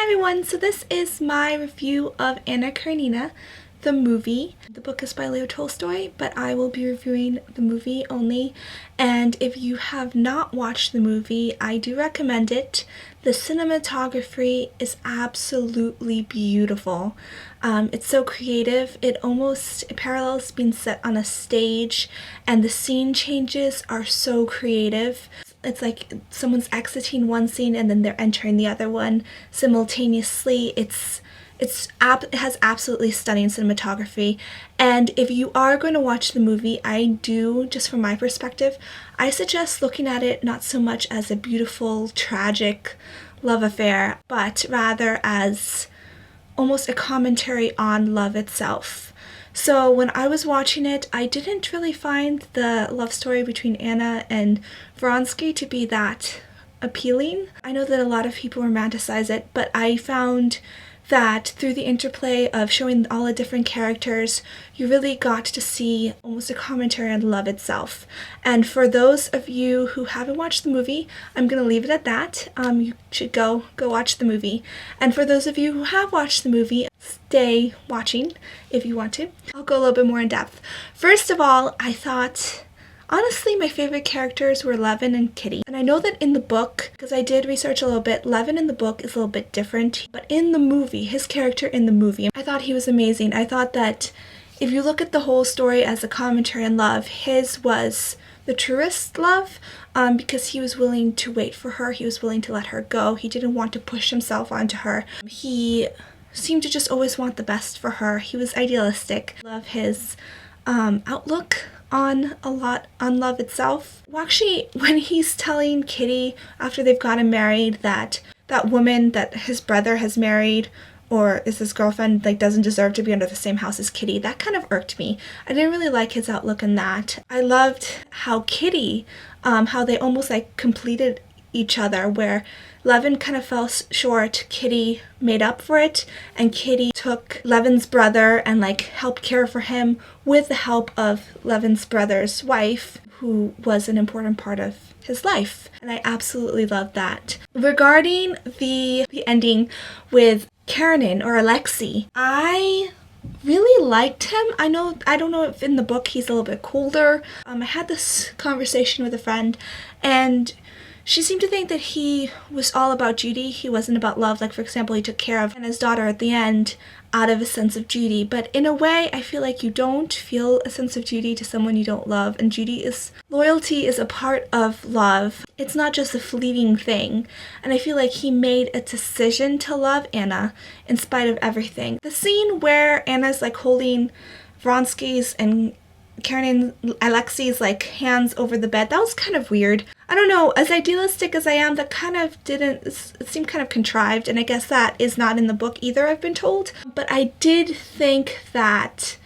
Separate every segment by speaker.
Speaker 1: Hi everyone, so this is my review of Anna Karenina, the movie. The book is by Leo Tolstoy, but I will be reviewing the movie only. And if you have not watched the movie, I do recommend it. The cinematography is absolutely beautiful. It's so creative. It parallels being set on a stage, and the scene changes are so creative. It's like someone's exiting one scene and then they're entering the other one simultaneously. It has absolutely stunning cinematography. And if you are going to watch the movie, just from my perspective, I suggest looking at it not so much as a beautiful, tragic love affair, but rather as almost a commentary on love itself. So when I was watching it, I didn't really find the love story between Anna and Vronsky to be that appealing. I know that a lot of people romanticize it, but I found that through the interplay of showing all the different characters, you really got to see almost a commentary on love itself. And for those of you who haven't watched the movie, I'm going to leave it at that. You should go watch the movie. And for those of you who have watched the movie, stay watching if you want to. I'll go a little bit more in depth. First of all, I thought, honestly, my favorite characters were Levin and Kitty. And I know that in the book, because I did research a little bit, Levin in the book is a little bit different. But in the movie, his character in the movie, I thought he was amazing. I thought that if you look at the whole story as a commentary on love, his was the truest love, because he was willing to wait for her. He was willing to let her go. He didn't want to push himself onto her. He seemed to just always want the best for her. He was idealistic. Love his outlook on love itself. Well, actually, when he's telling Kitty after they've gotten married that woman that his brother has married or is his girlfriend doesn't deserve to be under the same house as Kitty, that kind of irked me. I didn't really like his outlook in that. I loved how Kitty, how they almost completed each other, where Levin kind of fell short, Kitty made up for it, and Kitty took Levin's brother and helped care for him with the help of Levin's brother's wife, who was an important part of his life. And I absolutely loved that. Regarding the ending with Karenina or Alexei, I really liked him. I don't know if in the book he's a little bit colder. I had this conversation with a friend, and she seemed to think that he was all about duty. He wasn't about love. For example, he took care of his daughter at the end out of a sense of duty. But in a way, I feel like you don't feel a sense of duty to someone you don't love. And loyalty is a part of love. It's not just a fleeting thing. And I feel like he made a decision to love Anna in spite of everything. The scene where Anna's holding Vronsky's and Alexei's hands over the bed, that was kind of weird. I don't know, as idealistic as I am, that kind of it seemed kind of contrived, and I guess that is not in the book either, I've been told. But I did think that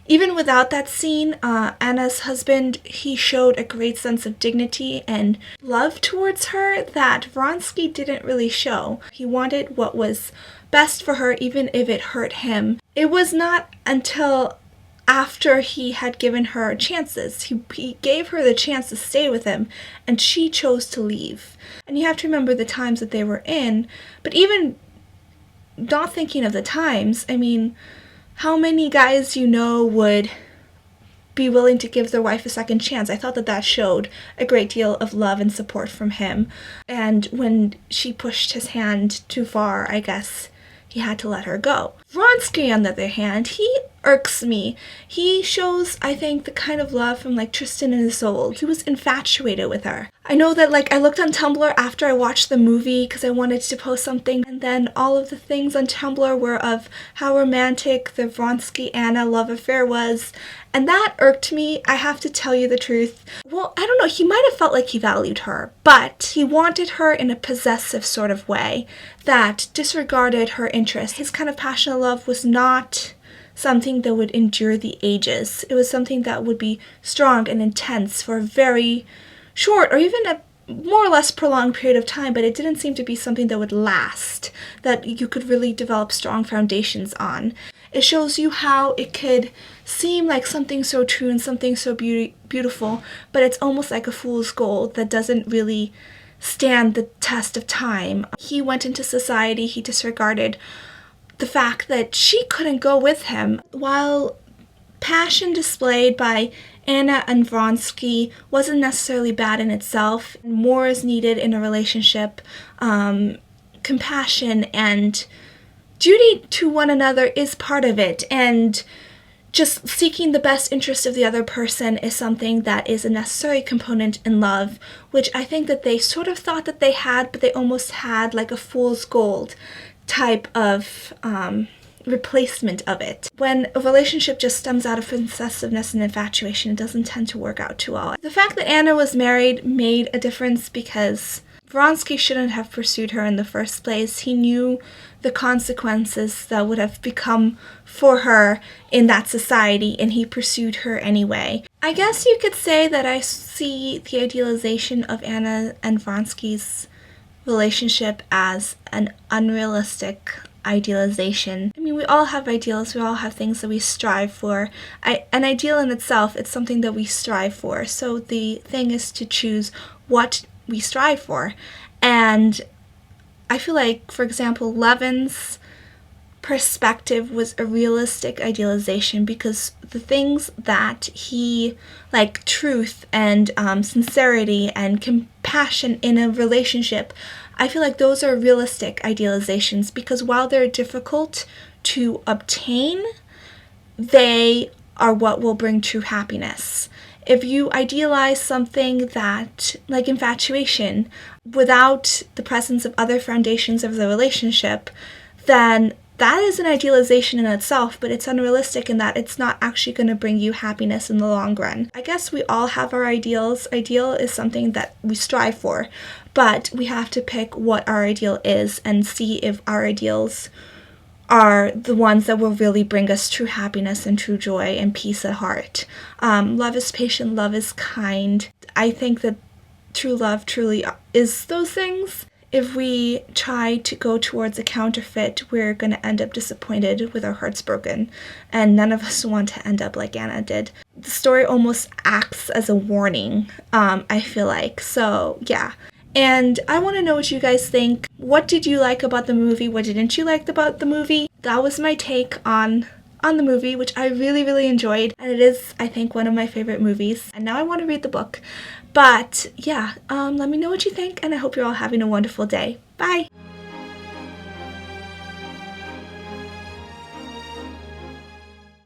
Speaker 1: even without that scene, Anna's husband, he showed a great sense of dignity and love towards her that Vronsky didn't really show. He wanted what was best for her, even if it hurt him. It was not until after he had given her chances. He gave her the chance to stay with him, and she chose to leave. And you have to remember the times that they were in, but even not thinking of the times, I mean, how many guys would be willing to give their wife a second chance? I thought that showed a great deal of love and support from him. And when she pushed his hand too far, I guess he had to let her go. Vronsky, on the other hand, he irks me. He shows, I think, the kind of love from Tristan and Isolde. He was infatuated with her. I know that I looked on Tumblr after I watched the movie because I wanted to post something, and then all of the things on Tumblr were of how romantic the Vronsky-Anna love affair was, and that irked me. I have to tell you the truth. Well, I don't know, he might have felt like he valued her, but he wanted her in a possessive sort of way that disregarded her interests. His kind of passionate love was not something that would endure the ages. It was something that would be strong and intense for a very short or even a more or less prolonged period of time, but it didn't seem to be something that would last, that you could really develop strong foundations on. It shows you how it could seem like something so true and something so beautiful, but it's almost like a fool's gold that doesn't really stand the test of time. He went into society, he disregarded the fact that she couldn't go with him. While passion displayed by Anna and Vronsky wasn't necessarily bad in itself, more is needed in a relationship. Compassion and duty to one another is part of it, and just seeking the best interest of the other person is something that is a necessary component in love, which I think that they sort of thought that they had, but they almost had like a fool's gold type of replacement of it. When a relationship just stems out of possessiveness and infatuation, it doesn't tend to work out too well. The fact that Anna was married made a difference because Vronsky shouldn't have pursued her in the first place. He knew the consequences that would have become for her in that society, and he pursued her anyway. I guess you could say that I see the idealization of Anna and Vronsky's relationship as an unrealistic idealization. I mean, we all have ideals, we all have things that we strive for. An ideal in itself, it's something that we strive for. So the thing is to choose what we strive for. And I feel like, for example, Levin's perspective was a realistic idealization because the things that he, like truth and sincerity and compassion in a relationship, I feel like those are realistic idealizations because while they're difficult to obtain, they are what will bring true happiness. If you idealize something that, like infatuation, without the presence of other foundations of the relationship, then that is an idealization in itself, but it's unrealistic in that it's not actually going to bring you happiness in the long run. I guess we all have our ideals. Ideal is something that we strive for, but we have to pick what our ideal is and see if our ideals are the ones that will really bring us true happiness and true joy and peace at heart. Love is patient, love is kind. I think that true love truly is those things. If we try to go towards a counterfeit, we're going to end up disappointed with our hearts broken, and none of us want to end up like Anna did. The story almost acts as a warning, I feel like. So, yeah. And I want to know what you guys think. What did you like about the movie? What didn't you like about the movie? That was my take on the movie, which I really, really enjoyed. And it is, I think, one of my favorite movies. And now I want to read the book. But yeah, let me know what you think, and I hope you're all having a wonderful day. Bye!